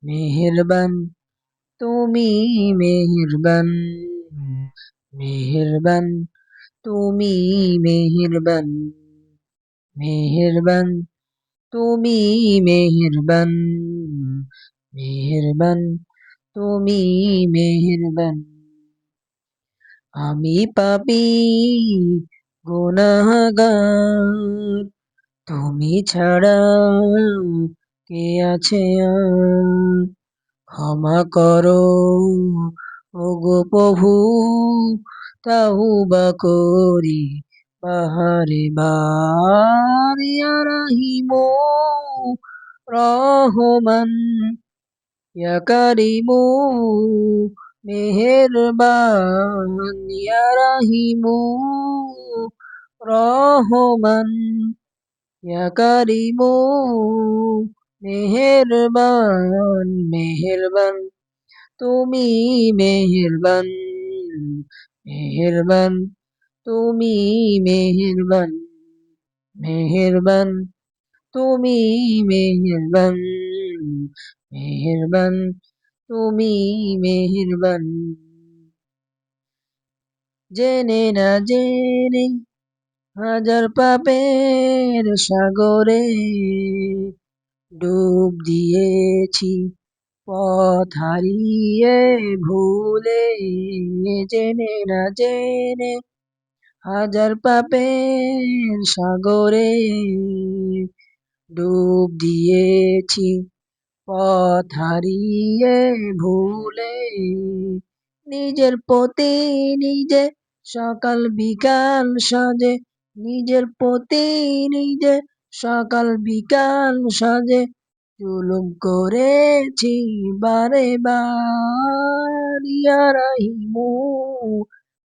মেহেরবান তুমি মেহেরবান, মেহেরবান তুমি মেহেরবান, মেহেরবান তুমি মেহেরবান, মেহেরবান তুমি মেহেরবান। আমি পাপী গুনাহগার, তুমি ছাড়া কে আছে আর? ক্ষমা করো ওগো প্রভু, তাওবা করি বাহারে বার। ইয়া রাহিমু রহমান, ইয়া কারিমু মেহেরবান, ইয়া রাহিমু রহমান, ইয়া কারিমু মেহেরবান। মেহেরবান তুমি মেহেরবান, মেহেরবান তুমি মেহেরবান, মেহেরবান তুমি মেহেরবান, মেহেরবান তুমি মেহেরবান। জেনে না জেনে হাজার পাপের সাগরে ডুব দিয়েছি পথ হারিয়ে ভুলে। জেনে না জেনে হাজার পাপের সাগরে ডুব দিয়েছি পথ হারিয়ে ভুলে। নিজের প্রতি নিজে সকাল বিকাল সাজে, নিজের প্রতি নিজে সকাল বিকাল সাজে জুলুম করেছি বারে বার। ইয়া রাহিমু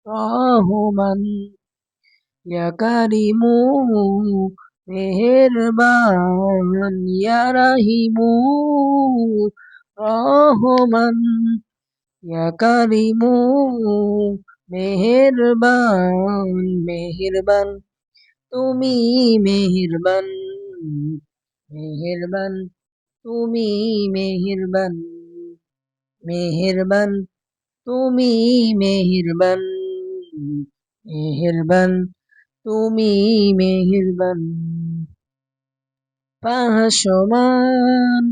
রহমান, ইয়া কারিমু মেহেরবান, ইয়া রাহিমু রহমান, ইয়া কারিমু মেহেরবান। মেহেরবান তুমি মেহেরবান, মেহেরবান তুমি মেহেরবান, মেহেরবান তুমি মেহেরবান, মেহেরবান তুমি মেহেরবান। পাহাড় সমান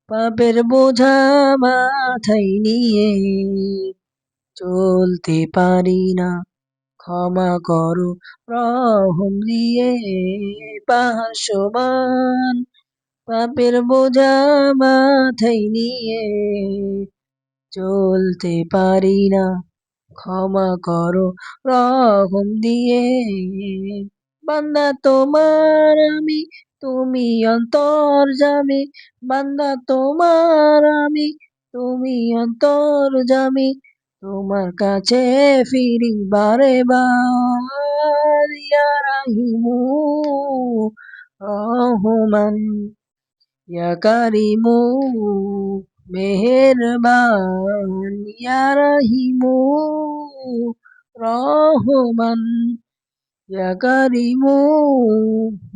পাপের বোঝা মাথায় নিয়ে চলতে পারি না, ক্ষমা করো রহম দিয়ে। পাহাড় সমান পাপের বোঝা মাথায় নিয়ে চলতে পারি না, ক্ষমা করো রহম দিয়ে। বান্দা তোমার আমি, তুমি অন্তর্যামী, বান্দা তোমার আমি, তুমি অন্তর্যামী, তোমার কাছে ফিরি বারে বার। ইয়া রাহিমু রহমান, ইয়া কারিমু মেহেরবান, ইয়া রাহিমু রহমান, ইয়া কারিমু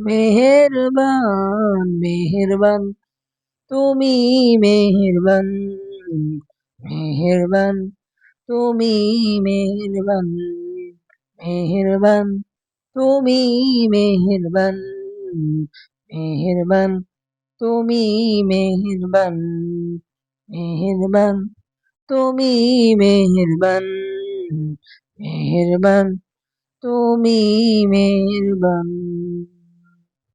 মেহেরবান। মেহেরবান তুমি মেহেরবান, মেহেরবান তুমি মেহেরবান, মেহেরবান তুমি মেহেরবান, মেহেরবান তুমি মেহেরবান, মেহেরবান তুমি মেহেরবান, মেহেরবান তুমি মেহেরবান।